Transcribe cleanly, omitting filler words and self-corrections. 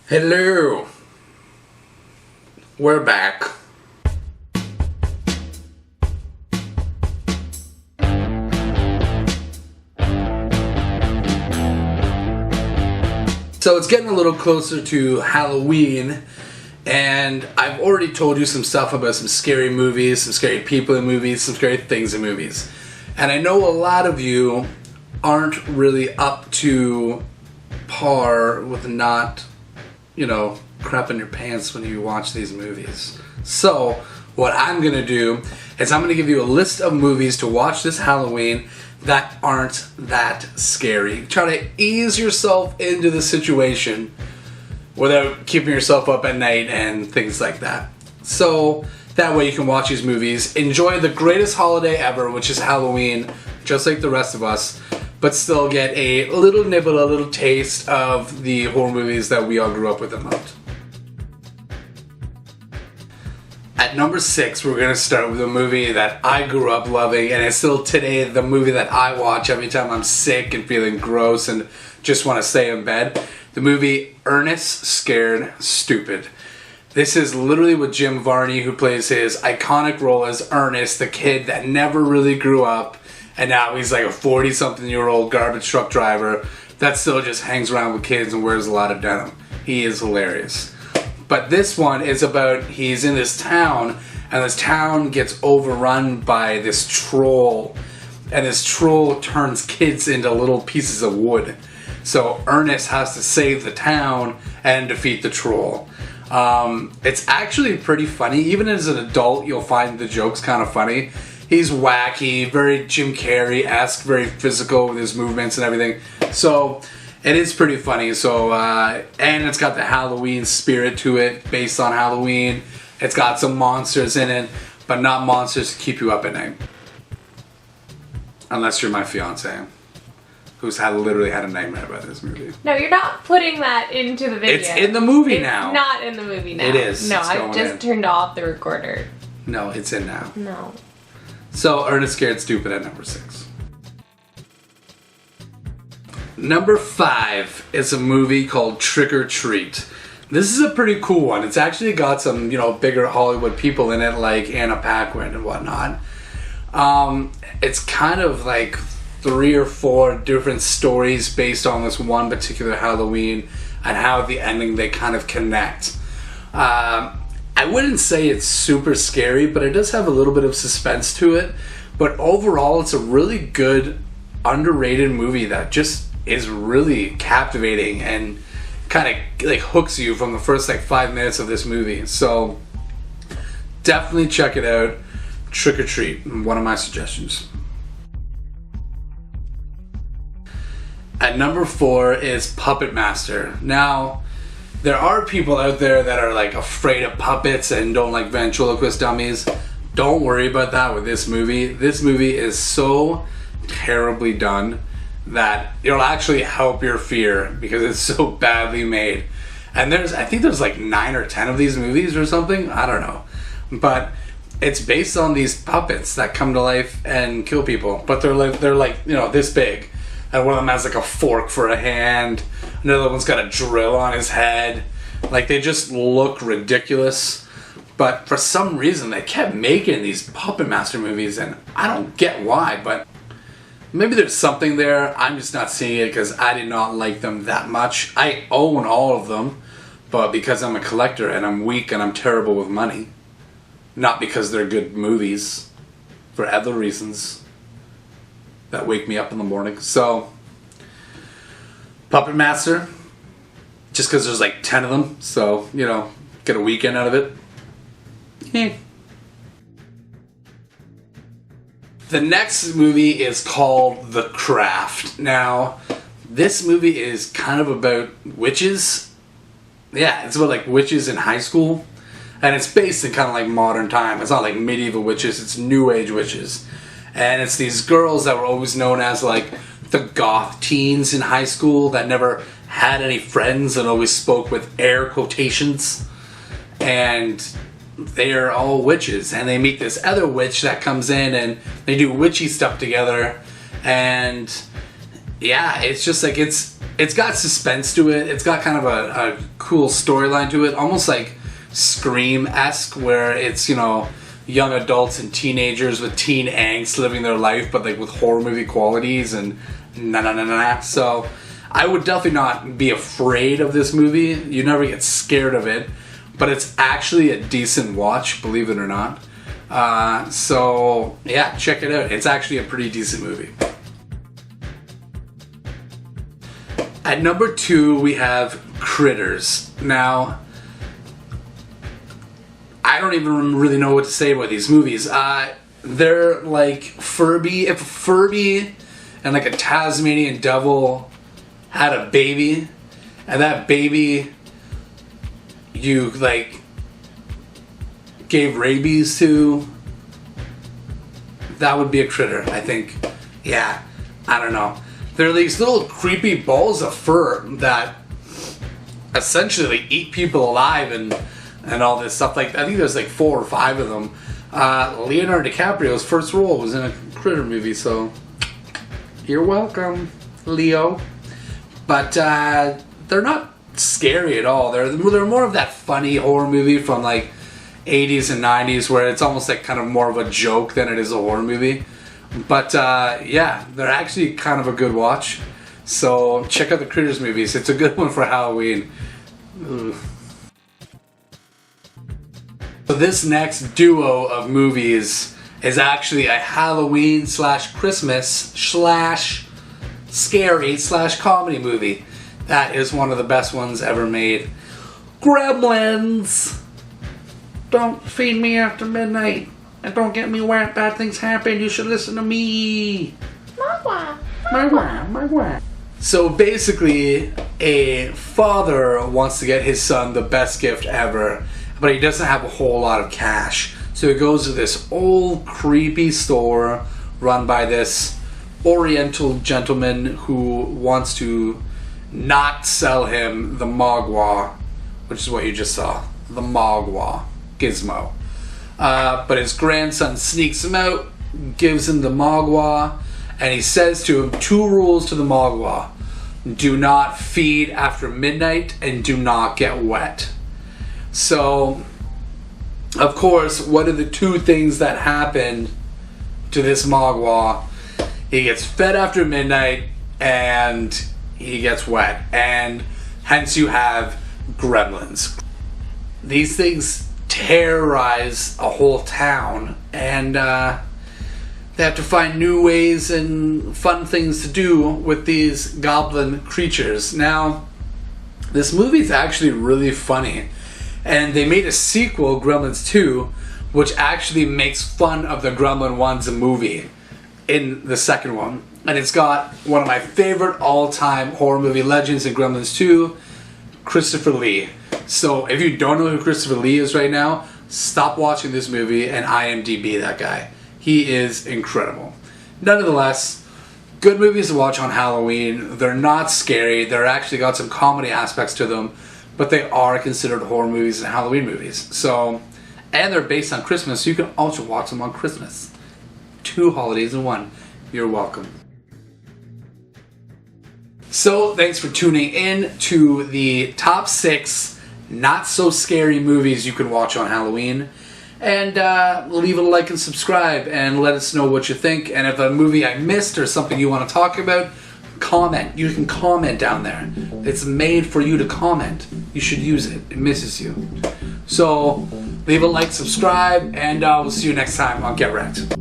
Hello. We're back. So it's getting a little closer to Halloween, and I've already told you some stuff about some scary movies, some scary people in movies, some scary things in movies. And I know a lot of you aren't really up to par with not, crapping your pants when you watch these movies. So what I'm going to do is I'm going to give you a list of movies to watch this Halloween that aren't that scary. Try to ease yourself into the situation without keeping yourself up at night and things like that. So that way you can watch these movies, enjoy the greatest holiday ever, which is Halloween, just like the rest of us, but still get a little nibble, a little taste of the horror movies that we all grew up with and loved. At number 6, we're going to start with a movie that I grew up loving, and it's still today the movie that I watch every time I'm sick and feeling gross and just want to stay in bed. The movie Earnest, Scared, Stupid. This is literally with Jim Varney, who plays his iconic role as Ernest, the kid that never really grew up, and now he's like a 40-something-year-old garbage truck driver that still just hangs around with kids and wears a lot of denim. He is hilarious. But this one is about, he's in this town, and this town gets overrun by this troll, and this troll turns kids into little pieces of wood. So Ernest has to save the town and defeat the troll. It's actually pretty funny. Even as an adult, you'll find the jokes kind of funny. He's wacky, very Jim Carrey-esque, very physical with his movements and everything. So it is pretty funny. So and it's got the Halloween spirit to it, based on Halloween. It's got some monsters in it, but not monsters to keep you up at night. Unless you're my fiance, who's literally had a nightmare about this movie. No, you're not putting that into the video. It's in the movie now. It's not in the movie now. It is. No, It's I've just turned off the recorder. No, it's in now. No. So, Earnest, Scared, Stupid at number 6. Number 5 is a movie called Trick or Treat. This is a pretty cool one. It's actually got some, bigger Hollywood people in it, like Anna Paquin and whatnot. It's kind of like 3 or 4 different stories based on this one particular Halloween and how at the ending they kind of connect. I wouldn't say it's super scary, but it does have a little bit of suspense to it. But overall, it's a really good, underrated movie that just is really captivating and kind of like hooks you from the first 5 minutes of this movie. So definitely check it out. Trick or Treat, one of my suggestions. At number 4 is Puppet Master. Now, there are people out there that are afraid of puppets and don't like ventriloquist dummies. Don't worry about that with this movie. This movie is so terribly done that it'll actually help your fear because it's so badly made. And I think there's 9 or 10 of these movies or something. I don't know. But it's based on these puppets that come to life and kill people. But they're this big. And one of them has a fork for a hand. Another one's got a drill on his head. They just look ridiculous. But for some reason, they kept making these Puppet Master movies, and I don't get why, but maybe there's something there. I'm just not seeing it because I did not like them that much. I own all of them, but because I'm a collector and I'm weak and I'm terrible with money. Not because they're good movies. For other reasons that wake me up in the morning. So, Puppet Master, just because there's 10 of them, so, get a weekend out of it. Yeah. The next movie is called The Craft. Now, this movie is kind of about witches. Yeah, it's about witches in high school. And it's based in kind of modern time. It's not medieval witches, it's new age witches. And it's these girls that were always known as the goth teens in high school that never had any friends and always spoke with air quotations. And they are all witches. And they meet this other witch that comes in and they do witchy stuff together. And yeah, it's just it's got suspense to it. It's got kind of a cool storyline to it, almost like Scream-esque, where it's, you know, young adults and teenagers with teen angst living their life, but like with horror movie qualities and na. So I would definitely not be afraid of this movie. You never get scared of it, but it's actually a decent watch, believe it or not. So yeah, check it out. It's actually a pretty decent movie. At number 2, we have Critters. Now, I don't even really know what to say about these movies. They're like Furby. If Furby and like a Tasmanian devil had a baby, and that baby you like gave rabies to, that would be a critter, I think. Yeah, I don't know. They're these little creepy balls of fur that essentially eat people alive and all this stuff. Like, I think there's like 4 or 5 of them. Leonardo DiCaprio's first role was in a critter movie, so you're welcome, Leo. But they're not scary at all. They're more of that funny horror movie from like 80s and 90s where it's almost like kind of more of a joke than it is a horror movie. But yeah, they're actually kind of a good watch. So check out the Critters movies. It's a good one for Halloween. Ugh. So this next duo of movies is actually a Halloween / Christmas / scary / comedy movie. That is one of the best ones ever made. Gremlins! Don't feed me after midnight. And don't get me wet. Bad things happen. You should listen to me. So basically, a father wants to get his son the best gift ever, but he doesn't have a whole lot of cash. So he goes to this old creepy store run by this Oriental gentleman who wants to not sell him the Mogwai, which is what you just saw. The Mogwai. Gizmo. But his grandson sneaks him out, gives him the Mogwai, and he says to him 2 rules to the Mogwai. Do not feed after midnight and do not get wet. So, of course, what are the 2 things that happen to this Mogwai? He gets fed after midnight and he gets wet, and hence you have gremlins. These things terrorize a whole town, and they have to find new ways and fun things to do with these goblin creatures. Now, this movie is actually really funny, and they made a sequel, Gremlins 2, which actually makes fun of the Gremlin 1's movie in the second one. And it's got one of my favorite all-time horror movie legends in Gremlins 2, Christopher Lee. So if you don't know who Christopher Lee is right now, stop watching this movie and IMDb that guy. He is incredible. Nonetheless, good movies to watch on Halloween. They're not scary. They're actually got some comedy aspects to them, but they are considered horror movies and Halloween movies. So, and they're based on Christmas, so you can also watch them on Christmas. 2 holidays in one. You're welcome. So, thanks for tuning in to the top 6 not so scary movies you can watch on Halloween. And leave a like and subscribe and let us know what you think. And if a movie I missed or something you want to talk about, comment. You can comment down there. It's made for you to comment. You should use it. It misses you. So leave a like, subscribe, and we'll see you next time on Get Wrecked.